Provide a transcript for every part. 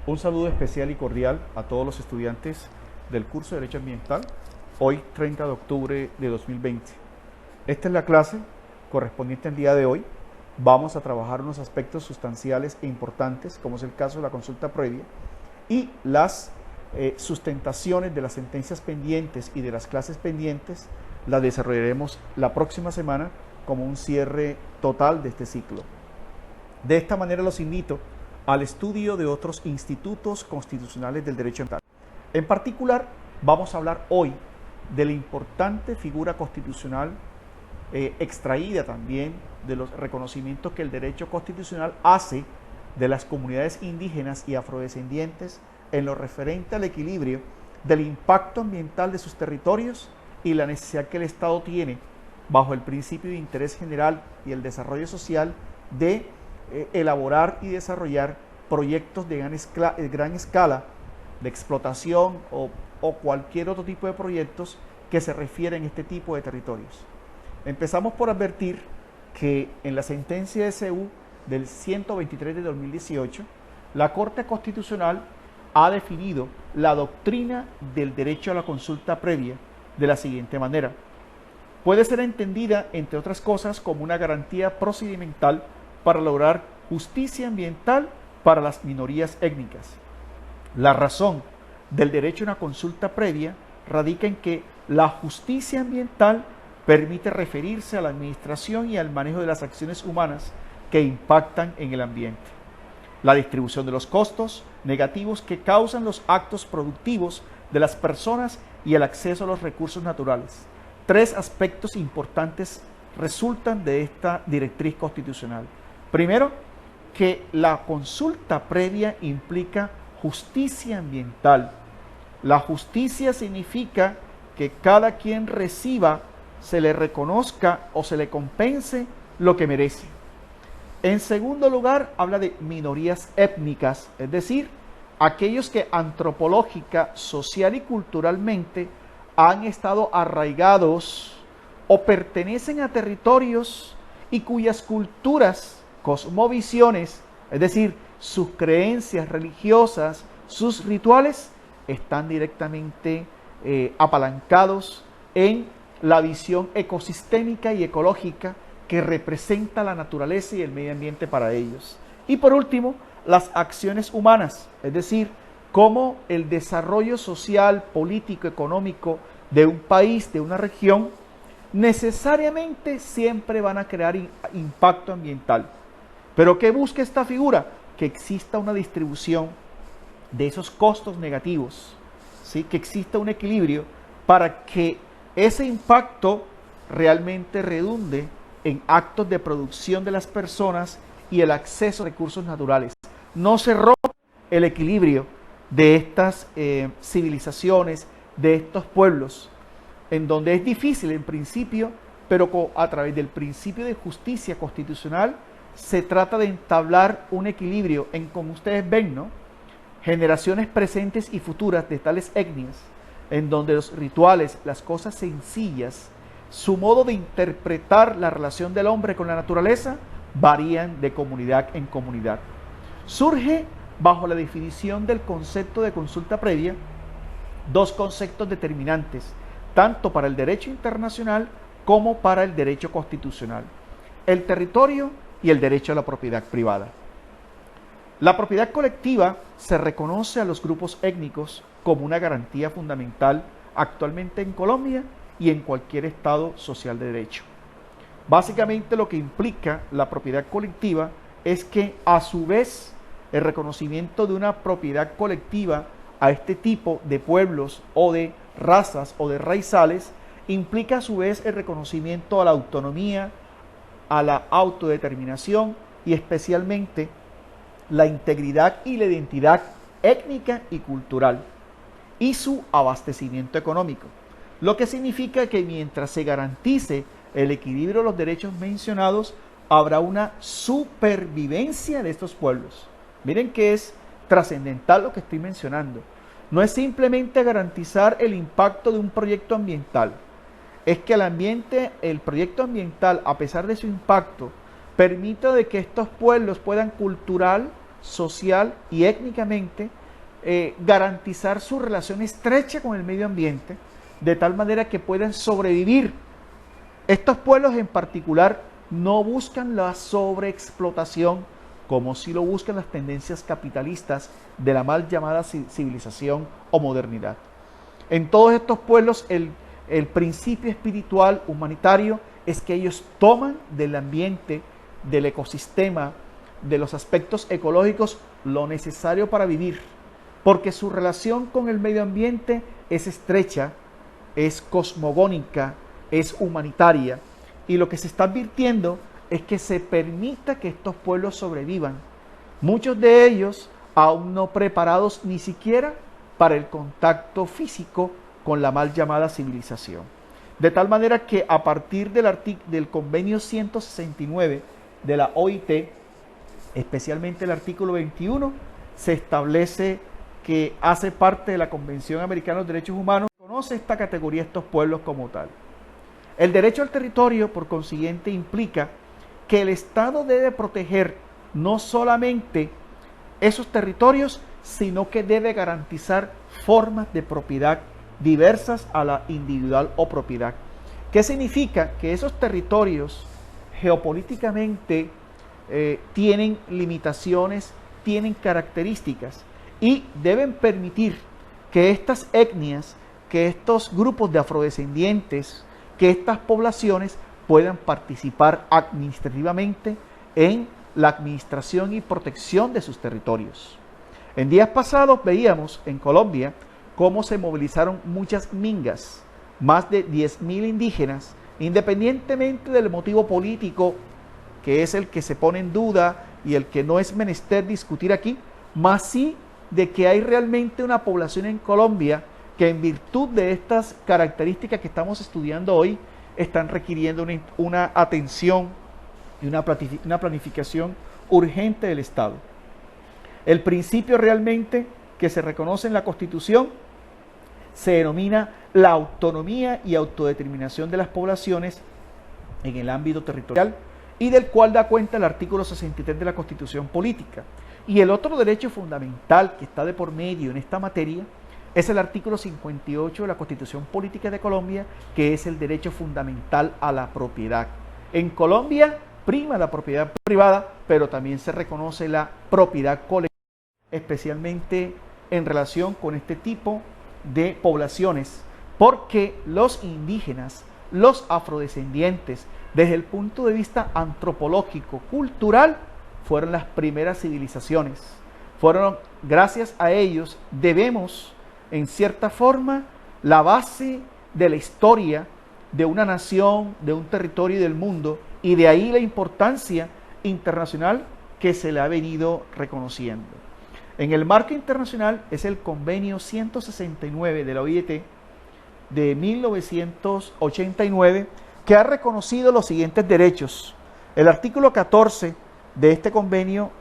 Un saludo especial y cordial a todos los estudiantes del curso de Derecho Ambiental, hoy 30 de octubre de 2020. Esta es la clase correspondiente al día de hoy. Vamos a trabajar unos aspectos sustanciales e importantes, como es el caso de la consulta previa, y las sustentaciones de las sentencias pendientes y de las clases pendientes las desarrollaremos la próxima semana como un cierre total de este ciclo. De esta manera los invito al estudio de otros institutos constitucionales del derecho ambiental. En particular, vamos a hablar hoy de la importante figura constitucional extraída también de los reconocimientos que el derecho constitucional hace de las comunidades indígenas y afrodescendientes en lo referente al equilibrio del impacto ambiental de sus territorios y la necesidad que el Estado tiene, bajo el principio de interés general y el desarrollo social, de elaborar y desarrollar proyectos de gran escala de explotación o cualquier otro tipo de proyectos que se refieren a este tipo de territorios. Empezamos por advertir que en la sentencia de SU del 123 de 2018, la Corte Constitucional ha definido la doctrina del derecho a la consulta previa de la siguiente manera. Puede ser entendida, entre otras cosas, como una garantía procedimental para lograr justicia ambiental para las minorías étnicas. La razón del derecho a una consulta previa radica en que la justicia ambiental permite referirse a la administración y al manejo de las acciones humanas que impactan en el ambiente, la distribución de los costos negativos que causan los actos productivos de las personas y el acceso a los recursos naturales. Tres aspectos importantes resultan de esta directriz constitucional. Primero, que la consulta previa implica justicia ambiental. La justicia significa que cada quien reciba, se le reconozca o se le compense lo que merece. En segundo lugar, habla de minorías étnicas, es decir, aquellos que antropológica, social y culturalmente han estado arraigados o pertenecen a territorios y cuyas culturas, cosmovisiones, es decir, sus creencias religiosas, sus rituales, están directamente apalancados en la visión ecosistémica y ecológica que representa la naturaleza y el medio ambiente para ellos. Y por último, las acciones humanas, es decir, cómo el desarrollo social, político, económico de un país, de una región, necesariamente siempre van a crear impacto ambiental. ¿Pero qué busca esta figura? Que exista una distribución de esos costos negativos, ¿sí? Que exista un equilibrio para que ese impacto realmente redunde en actos de producción de las personas y el acceso a recursos naturales. No se rompa el equilibrio de estas civilizaciones, de estos pueblos, en donde es difícil en principio, pero a través del principio de justicia constitucional se trata de entablar un equilibrio en, como ustedes ven, ¿no?, generaciones presentes y futuras de tales etnias, en donde los rituales, las cosas sencillas, su modo de interpretar la relación del hombre con la naturaleza, varían de comunidad en comunidad. Surge, bajo la definición del concepto de consulta previa, dos conceptos determinantes, tanto para el derecho internacional como para el derecho constitucional: el territorio y el derecho a la propiedad privada. La propiedad colectiva se reconoce a los grupos étnicos como una garantía fundamental actualmente en Colombia y en cualquier estado social de derecho. Básicamente lo que implica la propiedad colectiva es que, a su vez, el reconocimiento de una propiedad colectiva a este tipo de pueblos o de razas o de raizales implica a su vez el reconocimiento a la autonomía, a la autodeterminación y especialmente la integridad y la identidad étnica y cultural y su abastecimiento económico, lo que significa que mientras se garantice el equilibrio de los derechos mencionados, habrá una supervivencia de estos pueblos. Miren que es trascendental lo que estoy mencionando. No es simplemente garantizar el impacto de un proyecto ambiental, es que el proyecto ambiental, a pesar de su impacto, permita de que estos pueblos puedan cultural, social y étnicamente, garantizar su relación estrecha con el medio ambiente, de tal manera que puedan sobrevivir. Estos pueblos en particular no buscan la sobreexplotación, como si lo buscan las tendencias capitalistas de la mal llamada civilización o modernidad. En todos estos pueblos el principio espiritual humanitario es que ellos toman del ambiente, del ecosistema, de los aspectos ecológicos, lo necesario para vivir, porque su relación con el medio ambiente es estrecha, es cosmogónica, es humanitaria, y lo que se está advirtiendo es que se permita que estos pueblos sobrevivan, muchos de ellos aún no preparados ni siquiera para el contacto físico con la mal llamada civilización. De tal manera que a partir del convenio 169 de la OIT, especialmente el artículo 21, se establece que hace parte de la Convención Americana de los Derechos Humanos, conoce esta categoría, estos pueblos como tal. El derecho al territorio, por consiguiente, implica que el Estado debe proteger no solamente esos territorios, sino que debe garantizar formas de propiedad diversas a la individual o propiedad. ¿Qué significa? Que esos territorios geopolíticamente tienen limitaciones, tienen características y deben permitir que estas etnias, que estos grupos de afrodescendientes, que estas poblaciones puedan participar administrativamente en la administración y protección de sus territorios. En días pasados veíamos en Colombia cómo se movilizaron muchas mingas, más de 10.000 indígenas, independientemente del motivo político, que es el que se pone en duda y el que no es menester discutir aquí, más sí de que hay realmente una población en Colombia que en virtud de estas características que estamos estudiando hoy, están requiriendo una atención y una planificación urgente del Estado. El principio realmente que se reconoce en la Constitución se denomina la autonomía y autodeterminación de las poblaciones en el ámbito territorial y del cual da cuenta el artículo 63 de la Constitución Política. Y el otro derecho fundamental que está de por medio en esta materia es el artículo 58 de la Constitución Política de Colombia, que es el derecho fundamental a la propiedad. En Colombia prima la propiedad privada, pero también se reconoce la propiedad colectiva, especialmente en relación con este tipo de poblaciones, porque los indígenas, los afrodescendientes, desde el punto de vista antropológico, cultural, fueron las primeras civilizaciones. Gracias a ellos debemos, en cierta forma, la base de la historia de una nación, de un territorio y del mundo, y de ahí la importancia internacional que se le ha venido reconociendo. En el marco internacional es el convenio 169 de la OIT de 1989 que ha reconocido los siguientes derechos. El artículo 14 de este convenio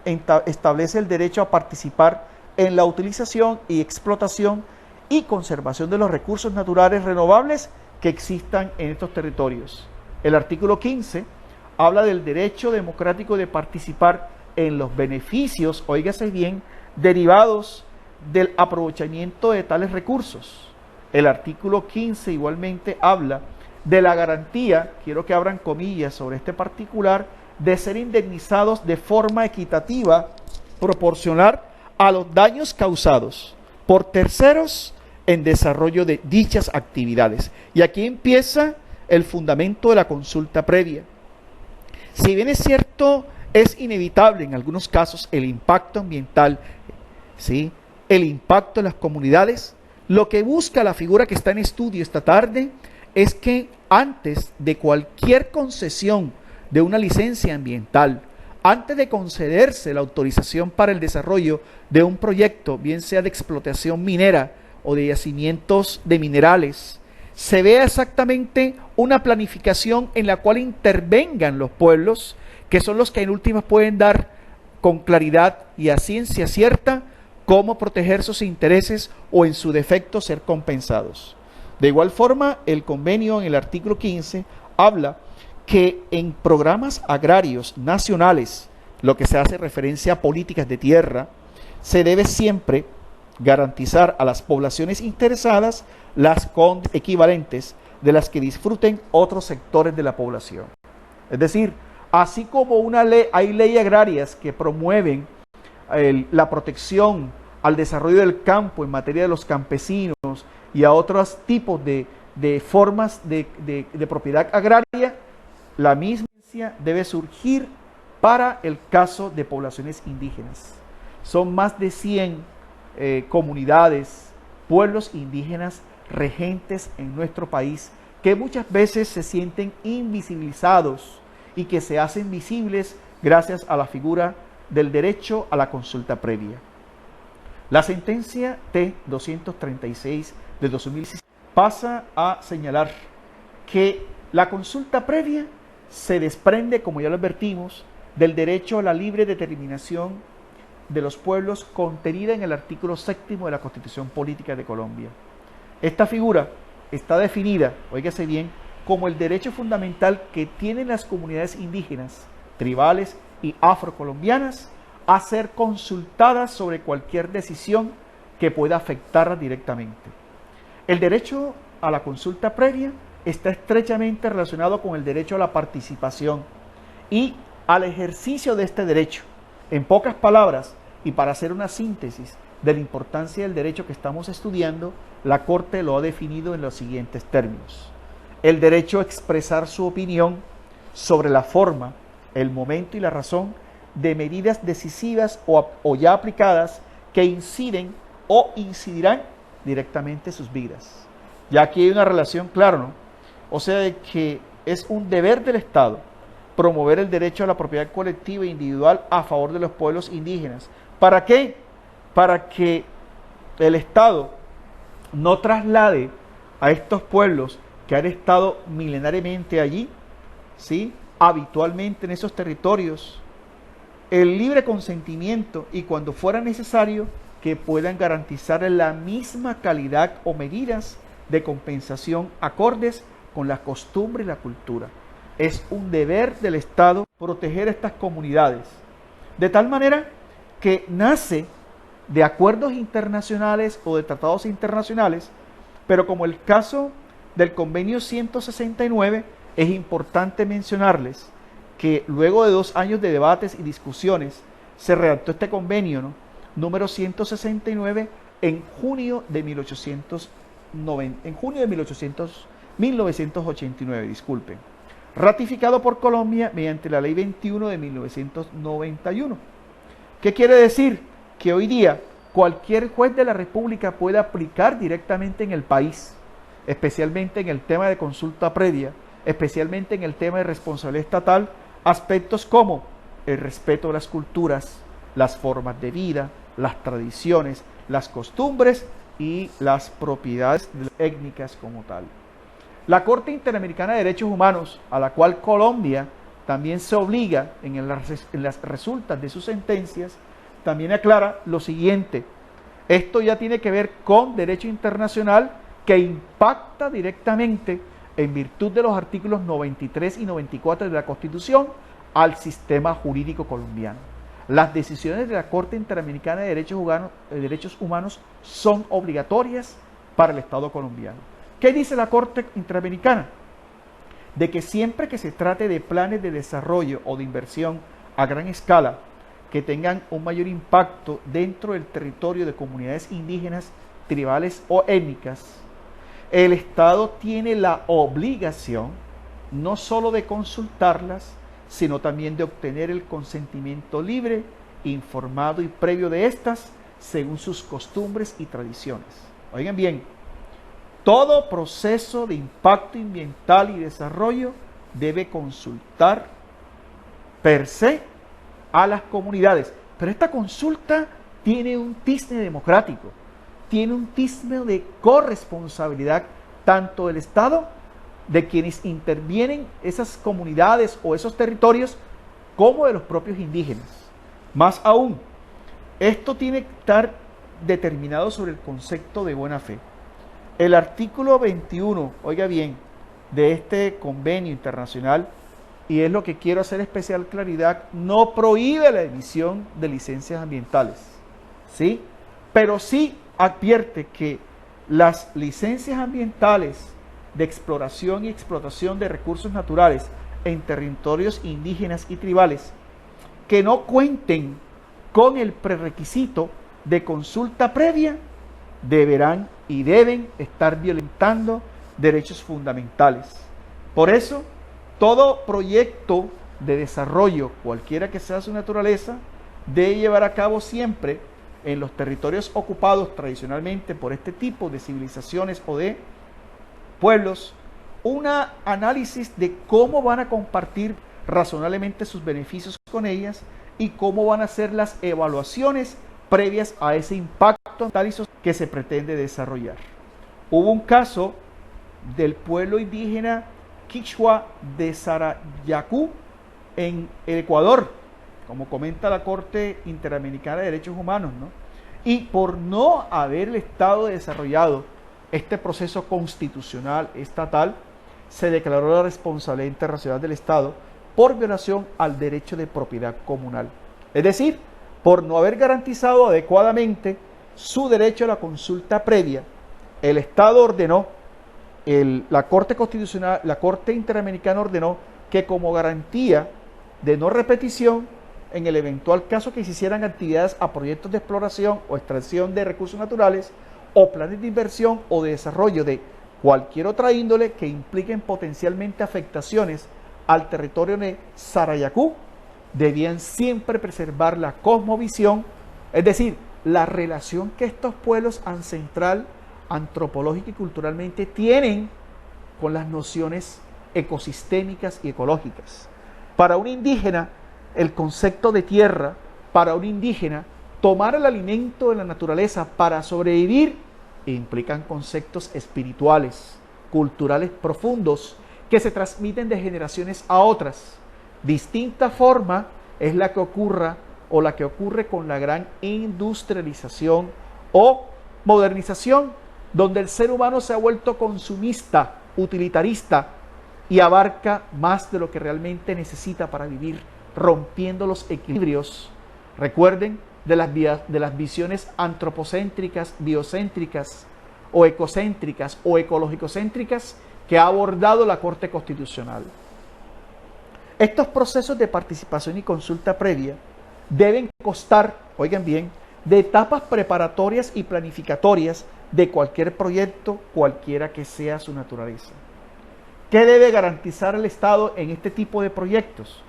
establece el derecho a participar en la utilización y explotación y conservación de los recursos naturales renovables que existan en estos territorios. El artículo 15 habla del derecho democrático de participar en los beneficios, óigase bien, derivados del aprovechamiento de tales recursos. El artículo 15 igualmente habla de la garantía, quiero que abran comillas sobre este particular, de ser indemnizados de forma equitativa, proporcional a los daños causados por terceros en desarrollo de dichas actividades. Y aquí empieza el fundamento de la consulta previa. Si bien es cierto, es inevitable en algunos casos el impacto ambiental, ¿sí?, el impacto en las comunidades, lo que busca la figura que está en estudio esta tarde es que antes de cualquier concesión de una licencia ambiental, antes de concederse la autorización para el desarrollo de un proyecto, bien sea de explotación minera o de yacimientos de minerales, se vea exactamente una planificación en la cual intervengan los pueblos, que son los que en últimas pueden dar con claridad y a ciencia cierta cómo proteger sus intereses o en su defecto ser compensados. De igual forma, el convenio en el artículo 15 habla que en programas agrarios nacionales lo que se hace referencia a políticas de tierra, se debe siempre garantizar a las poblaciones interesadas las condiciones equivalentes de las que disfruten otros sectores de la población. Es decir, así como hay leyes agrarias que promueven la protección al desarrollo del campo en materia de los campesinos y a otros tipos de formas de propiedad agraria, la misma debe surgir para el caso de poblaciones indígenas. Son más de 100 comunidades, pueblos indígenas regentes en nuestro país que muchas veces se sienten invisibilizados y que se hacen visibles gracias a la figura del derecho a la consulta previa. La sentencia T-236 de 2016 pasa a señalar que la consulta previa se desprende, como ya lo advertimos, del derecho a la libre determinación de los pueblos contenida en el artículo 7º de la Constitución Política de Colombia. Esta figura está definida, óigase bien, como el derecho fundamental que tienen las comunidades indígenas, tribales y afrocolombianas a ser consultadas sobre cualquier decisión que pueda afectarlas directamente. El derecho a la consulta previa está estrechamente relacionado con el derecho a la participación y al ejercicio de este derecho. En pocas palabras, y para hacer una síntesis de la importancia del derecho que estamos estudiando, la Corte lo ha definido en los siguientes términos: el derecho a expresar su opinión sobre la forma, el momento y la razón de medidas decisivas o ya aplicadas que inciden o incidirán directamente en sus vidas. Ya aquí hay una relación clara, ¿no? O sea, de que es un deber del Estado promover el derecho a la propiedad colectiva e individual a favor de los pueblos indígenas. ¿Para qué? Para que el Estado no traslade a estos pueblos que han estado milenariamente allí, ¿sí?, habitualmente en esos territorios, el libre consentimiento y cuando fuera necesario que puedan garantizar la misma calidad o medidas de compensación acordes con la costumbre y la cultura. Es un deber del Estado proteger a estas comunidades, de tal manera que nace de acuerdos internacionales o de tratados internacionales, pero como el caso del convenio 169, es importante mencionarles que luego de 2 años de debates y discusiones, se redactó este convenio, ¿no?, número 169 en junio de 1989, disculpen, ratificado por Colombia mediante la Ley 21 de 1991. ¿Qué quiere decir? Que hoy día cualquier juez de la República puede aplicar directamente en el país, especialmente en el tema de consulta previa, especialmente en el tema de responsabilidad estatal, aspectos como el respeto de las culturas, las formas de vida, las tradiciones, las costumbres y las propiedades étnicas como tal. La Corte Interamericana de Derechos Humanos, a la cual Colombia también se obliga en las resultas de sus sentencias, también aclara lo siguiente: esto ya tiene que ver con derecho internacional que impacta directamente, en virtud de los artículos 93 y 94 de la Constitución, al sistema jurídico colombiano. Las decisiones de la Corte Interamericana de Derechos Humanos son obligatorias para el Estado colombiano. ¿Qué dice la Corte Interamericana? De que siempre que se trate de planes de desarrollo o de inversión a gran escala que tengan un mayor impacto dentro del territorio de comunidades indígenas, tribales o étnicas, el Estado tiene la obligación no solo de consultarlas, sino también de obtener el consentimiento libre, informado y previo de estas, según sus costumbres y tradiciones. Oigan bien, todo proceso de impacto ambiental y desarrollo debe consultar per se a las comunidades, pero esta consulta tiene un tinte democrático, tiene un tinte de corresponsabilidad tanto del Estado, de quienes intervienen esas comunidades o esos territorios, como de los propios indígenas. Más aún, esto tiene que estar determinado sobre el concepto de buena fe. El artículo 21, oiga bien, de este convenio internacional y es lo que quiero hacer especial claridad, no prohíbe la emisión de licencias ambientales, ¿sí? Pero sí advierte que las licencias ambientales de exploración y explotación de recursos naturales en territorios indígenas y tribales que no cuenten con el prerequisito de consulta previa deberán y deben estar violentando derechos fundamentales. Por eso, todo proyecto de desarrollo, cualquiera que sea su naturaleza, debe llevar a cabo siempre en los territorios ocupados tradicionalmente por este tipo de civilizaciones o de pueblos, un análisis de cómo van a compartir razonablemente sus beneficios con ellas y cómo van a ser las evaluaciones previas a ese impacto ambiental que se pretende desarrollar. Hubo un caso del pueblo indígena Quichua de Sarayacú en el Ecuador, como comenta la Corte Interamericana de Derechos Humanos, ¿no? Y por no haber el Estado desarrollado este proceso constitucional estatal, se declaró la responsabilidad internacional del Estado por violación al derecho de propiedad comunal. Es decir, por no haber garantizado adecuadamente su derecho a la consulta previa, el Estado ordenó, la Corte Constitucional, la Corte Interamericana ordenó que como garantía de no repetición, en el eventual caso que se hicieran actividades a proyectos de exploración o extracción de recursos naturales o planes de inversión o de desarrollo de cualquier otra índole que impliquen potencialmente afectaciones al territorio de Sarayacú, debían siempre preservar la cosmovisión, es decir, la relación que estos pueblos ancestral, antropológica y culturalmente tienen con las nociones ecosistémicas y ecológicas. Para un indígena, el concepto de tierra, para un indígena, tomar el alimento de la naturaleza para sobrevivir implican conceptos espirituales, culturales profundos que se transmiten de generaciones a otras. Distinta forma es la que ocurre con la gran industrialización o modernización, donde el ser humano se ha vuelto consumista, utilitarista y abarca más de lo que realmente necesita para vivir, rompiendo los equilibrios. Recuerden de las visiones antropocéntricas, biocéntricas o ecocéntricas o ecológico-céntricas que ha abordado la Corte Constitucional. Estos procesos de participación y consulta previa deben constar, oigan bien, de etapas preparatorias y planificatorias de cualquier proyecto, cualquiera que sea su naturaleza. ¿Qué debe garantizar el Estado en este tipo de proyectos?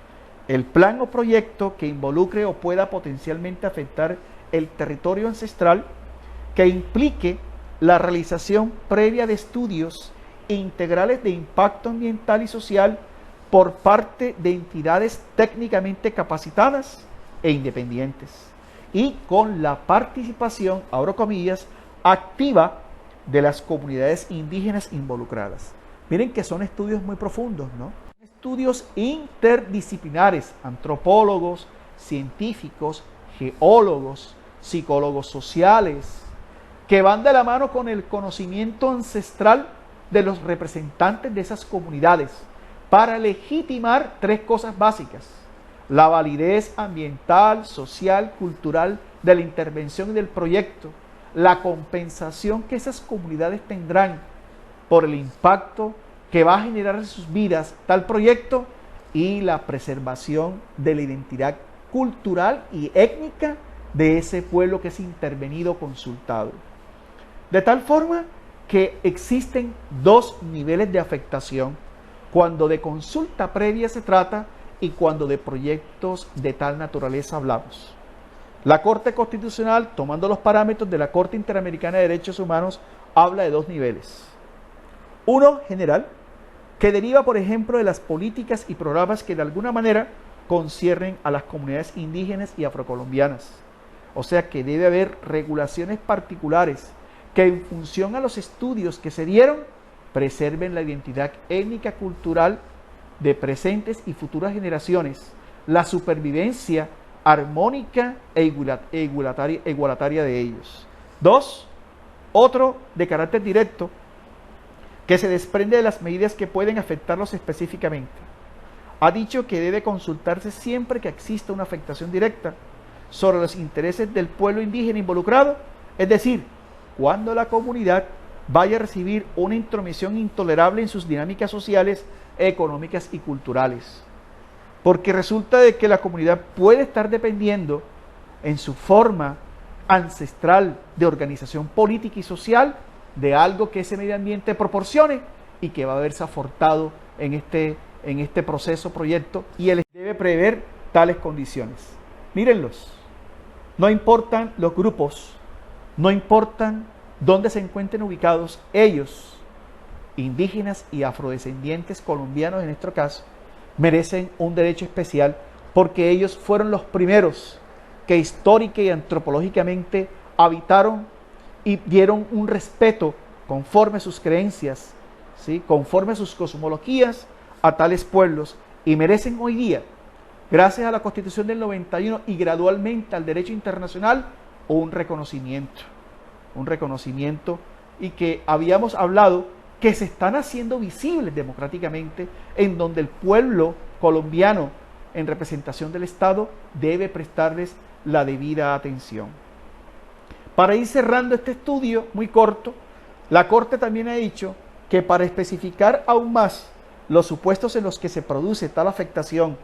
El plan o proyecto que involucre o pueda potencialmente afectar el territorio ancestral, que implique la realización previa de estudios integrales de impacto ambiental y social por parte de entidades técnicamente capacitadas e independientes y con la participación, abro comillas, activa de las comunidades indígenas involucradas. Miren que son estudios muy profundos, ¿no? Estudios interdisciplinares, antropólogos, científicos, geólogos, psicólogos sociales, que van de la mano con el conocimiento ancestral de los representantes de esas comunidades para legitimar tres cosas básicas: la validez ambiental, social, cultural de la intervención y del proyecto, la compensación que esas comunidades tendrán por el impacto que va a generar en sus vidas tal proyecto y la preservación de la identidad cultural y étnica de ese pueblo que es intervenido, consultado. De tal forma que existen dos niveles de afectación cuando de consulta previa se trata y cuando de proyectos de tal naturaleza hablamos. La Corte Constitucional, tomando los parámetros de la Corte Interamericana de Derechos Humanos, habla de dos niveles. Uno general, que deriva, por ejemplo, de las políticas y programas que de alguna manera conciernen a las comunidades indígenas y afrocolombianas. O sea que debe haber regulaciones particulares que en función a los estudios que se dieron preserven la identidad étnica cultural de presentes y futuras generaciones, la supervivencia armónica e igualataria de ellos. Dos, otro de carácter directo, que se desprende de las medidas que pueden afectarlos específicamente. ha dicho que debe consultarse siempre que exista una afectación directa sobre los intereses del pueblo indígena involucrado, es decir, cuando la comunidad vaya a recibir una intromisión intolerable en sus dinámicas sociales, económicas y culturales. Porque resulta de que la comunidad puede estar dependiendo en su forma ancestral de organización política y social de algo que ese medio ambiente proporcione y que va a verse afortado en este proyecto, y él debe prever tales condiciones. Mírenlos, no importan los grupos, no importan dónde se encuentren ubicados, ellos, indígenas y afrodescendientes colombianos en nuestro caso, merecen un derecho especial porque ellos fueron los primeros que histórica y antropológicamente habitaron y dieron un respeto conforme a sus creencias, ¿sí?, conforme a sus cosmologías a tales pueblos, y merecen hoy día, gracias a la Constitución del 91 y gradualmente al derecho internacional, un reconocimiento, y que habíamos hablado que se están haciendo visibles democráticamente, en donde el pueblo colombiano, en representación del Estado, debe prestarles la debida atención. Para ir cerrando este estudio muy corto, la Corte también ha dicho que para especificar aún más los supuestos en los que se produce tal afectación,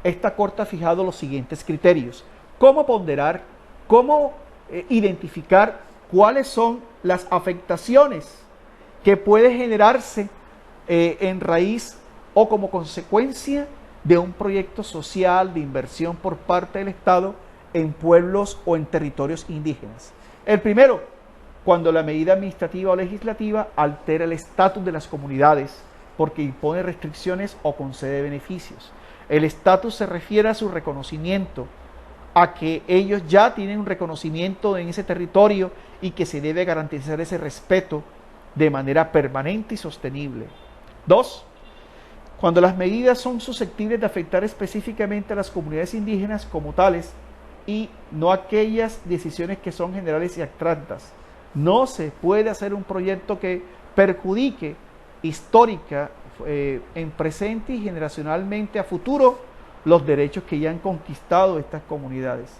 esta Corte ha fijado los siguientes criterios: cómo ponderar, cómo identificar cuáles son las afectaciones que puede generarse en raíz o como consecuencia de un proyecto social de inversión por parte del Estado en pueblos o en territorios indígenas. El primero, cuando la medida administrativa o legislativa altera el estatus de las comunidades porque impone restricciones o concede beneficios. El estatus se refiere a su reconocimiento, a que ellos ya tienen un reconocimiento en ese territorio y que se debe garantizar ese respeto de manera permanente y sostenible. 2. Cuando las medidas son susceptibles de afectar específicamente a las comunidades indígenas como tales y no aquellas decisiones que son generales y abstractas. No se puede hacer un proyecto que perjudique histórica, en presente y generacionalmente a futuro, los derechos que ya han conquistado estas comunidades.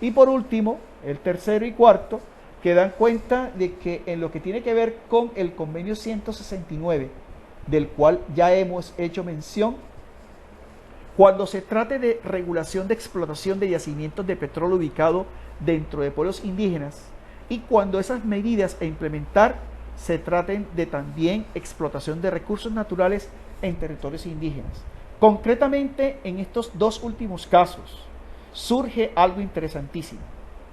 Y por último, el tercero y cuarto, que dan cuenta de que en lo que tiene que ver con el convenio 169, del cual ya hemos hecho mención, cuando se trate de regulación de explotación de yacimientos de petróleo ubicado dentro de pueblos indígenas, y cuando esas medidas a implementar se traten de también explotación de recursos naturales en territorios indígenas. Concretamente, en estos dos últimos casos, surge algo interesantísimo.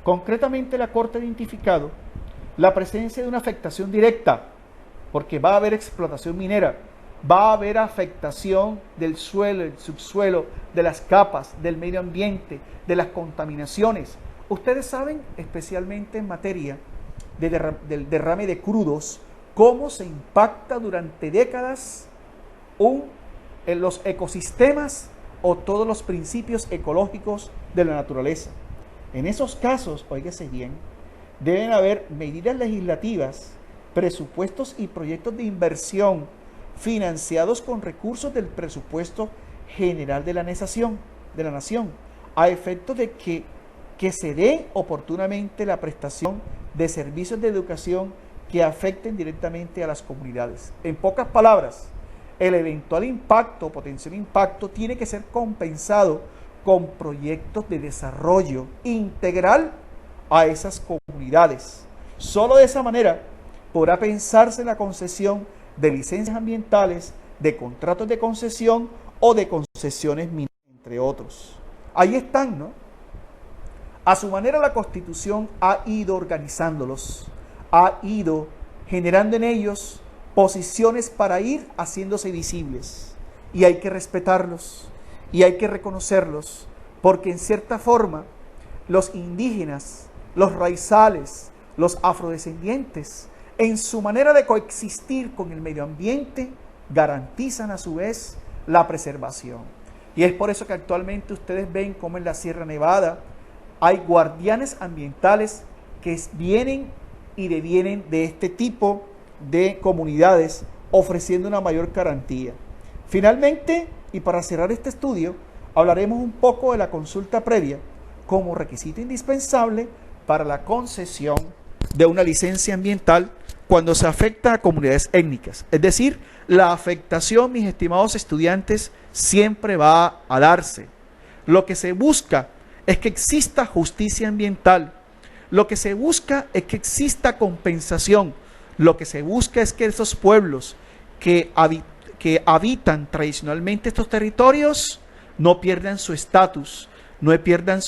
Concretamente, la Corte ha identificado la presencia de una afectación directa, porque va a haber explotación minera, va a haber afectación del suelo, del subsuelo, de las capas, del medio ambiente, de las contaminaciones. Ustedes saben, especialmente en materia del derrame de crudos, cómo se impacta durante décadas en los ecosistemas o todos los principios ecológicos de la naturaleza. En esos casos, óigase bien, deben haber medidas legislativas, presupuestos y proyectos de inversión financiados con recursos del presupuesto general de la nación, a efectos de que se dé oportunamente la prestación de servicios de educación que afecten directamente a las comunidades. En pocas palabras, el eventual impacto, potencial impacto, tiene que ser compensado con proyectos de desarrollo integral a esas comunidades. Solo de esa manera podrá pensarse en la concesión de licencias ambientales, de contratos de concesión o de concesiones mineras, entre otros. Ahí están, ¿no? A su manera, la Constitución ha ido organizándolos, ha ido generando en ellos posiciones para ir haciéndose visibles. Y hay que respetarlos, y hay que reconocerlos, porque en cierta forma, los indígenas, los raizales, los afrodescendientes, en su manera de coexistir con el medio ambiente, garantizan a su vez la preservación. Y es por eso que actualmente ustedes ven como en la Sierra Nevada hay guardianes ambientales que vienen y devienen de este tipo de comunidades, ofreciendo una mayor garantía. Finalmente, Y para cerrar este estudio, hablaremos un poco de la consulta previa como requisito indispensable para la concesión de una licencia ambiental cuando se afecta a comunidades étnicas. Es decir, la afectación, mis estimados estudiantes, siempre va a darse. Lo que se busca es que exista justicia ambiental. Lo que se busca es que exista compensación. Lo que se busca es que esos pueblos que habitan tradicionalmente estos territorios no pierdan su estatus, no pierdan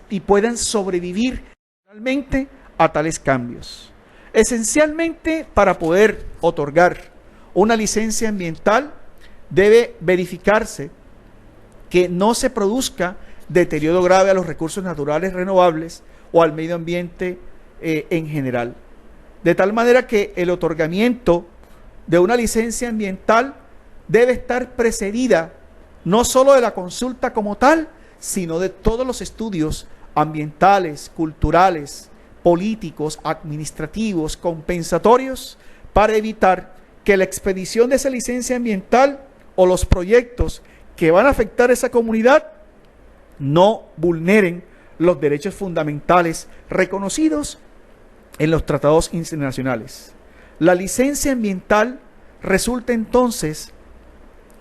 y puedan sobrevivir realmente a tales cambios. Esencialmente, para poder otorgar una licencia ambiental, debe verificarse que no se produzca deterioro grave a los recursos naturales renovables o al medio ambiente en general. De tal manera que el otorgamiento de una licencia ambiental debe estar precedida no solo de la consulta como tal, sino de todos los estudios ambientales, culturales, políticos, administrativos, compensatorios, para evitar que la expedición de esa licencia ambiental o los proyectos que van a afectar a esa comunidad no vulneren los derechos fundamentales reconocidos en los tratados internacionales. La licencia ambiental resulta entonces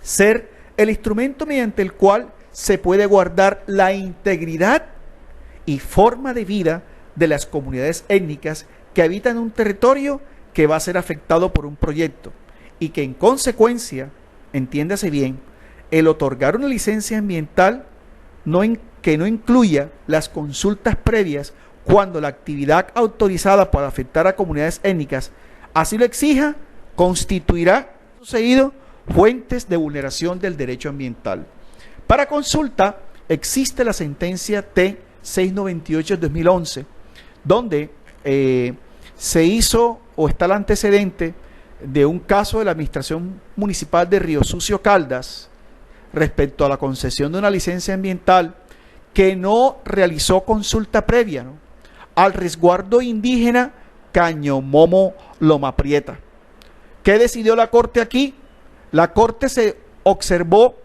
ser el instrumento mediante el cual se puede guardar la integridad y forma de vida de las comunidades étnicas que habitan un territorio que va a ser afectado por un proyecto y que en consecuencia, entiéndase bien, el otorgar una licencia ambiental que no incluya las consultas previas cuando la actividad autorizada para afectar a comunidades étnicas así lo exija, constituirá sucedido fuentes de vulneración del derecho ambiental. Para consulta existe la sentencia T 698 de 2011, donde se hizo o está el antecedente de un caso de la Administración Municipal de Río Sucio Caldas respecto a la concesión de una licencia ambiental que no realizó consulta previa, ¿no?, al resguardo indígena Cañomomo Loma Prieta. ¿Qué decidió la Corte aquí? La Corte se observó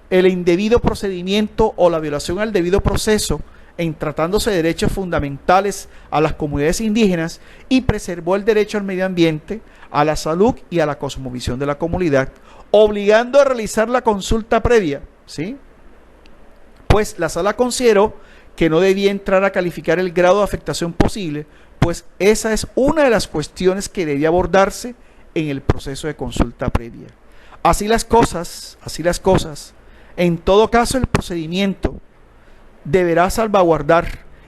el indebido procedimiento o la violación al debido proceso en tratándose de derechos fundamentales a las comunidades indígenas y preservó el derecho al medio ambiente, a la salud y a la cosmovisión de la comunidad, obligando a realizar la consulta previa, ¿sí? Pues la sala consideró que no debía entrar a calificar el grado de afectación posible, pues esa es una de las cuestiones que debía abordarse en el proceso de consulta previa. Así las cosas, en todo caso el procedimiento deberá salvaguardar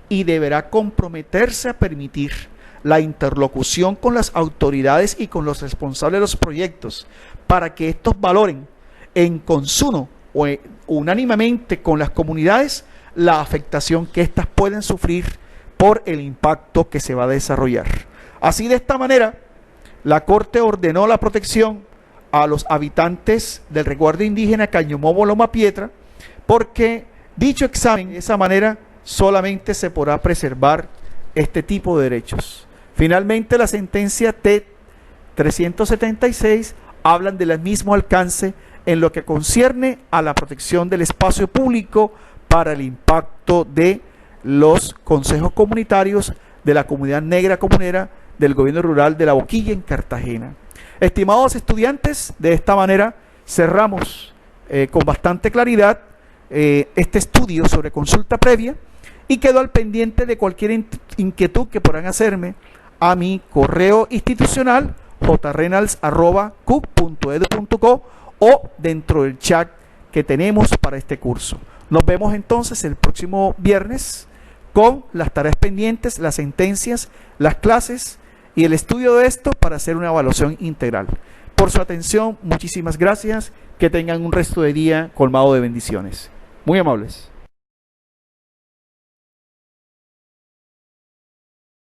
y deberá comprometerse a permitir la interlocución con las autoridades y con los responsables de los proyectos para que estos valoren en consumo o unánimemente con las comunidades la afectación que éstas pueden sufrir por el impacto que se va a desarrollar. Así, de esta manera, la Corte ordenó la protección a los habitantes del resguardo indígena Cañomomo Loma Prieta, porque dicho examen, de esa manera, solamente se podrá preservar este tipo de derechos. Finalmente, la sentencia T 376 hablan del mismo alcance en lo que concierne a la protección del espacio público para el impacto de los consejos comunitarios de la comunidad negra comunera del gobierno rural de La Boquilla en Cartagena. Estimados estudiantes, de esta manera cerramos con bastante claridad este estudio sobre consulta previa y quedo al pendiente de cualquier inquietud que puedan hacerme a mi correo institucional jreynolds@cuc.edu.co o dentro del chat que tenemos para este curso. Nos vemos entonces el próximo viernes con las tareas pendientes, las sentencias, las clases y el estudio de esto para hacer una evaluación integral. Por su atención, muchísimas gracias. Que tengan un resto de día colmado de bendiciones. Muy amables.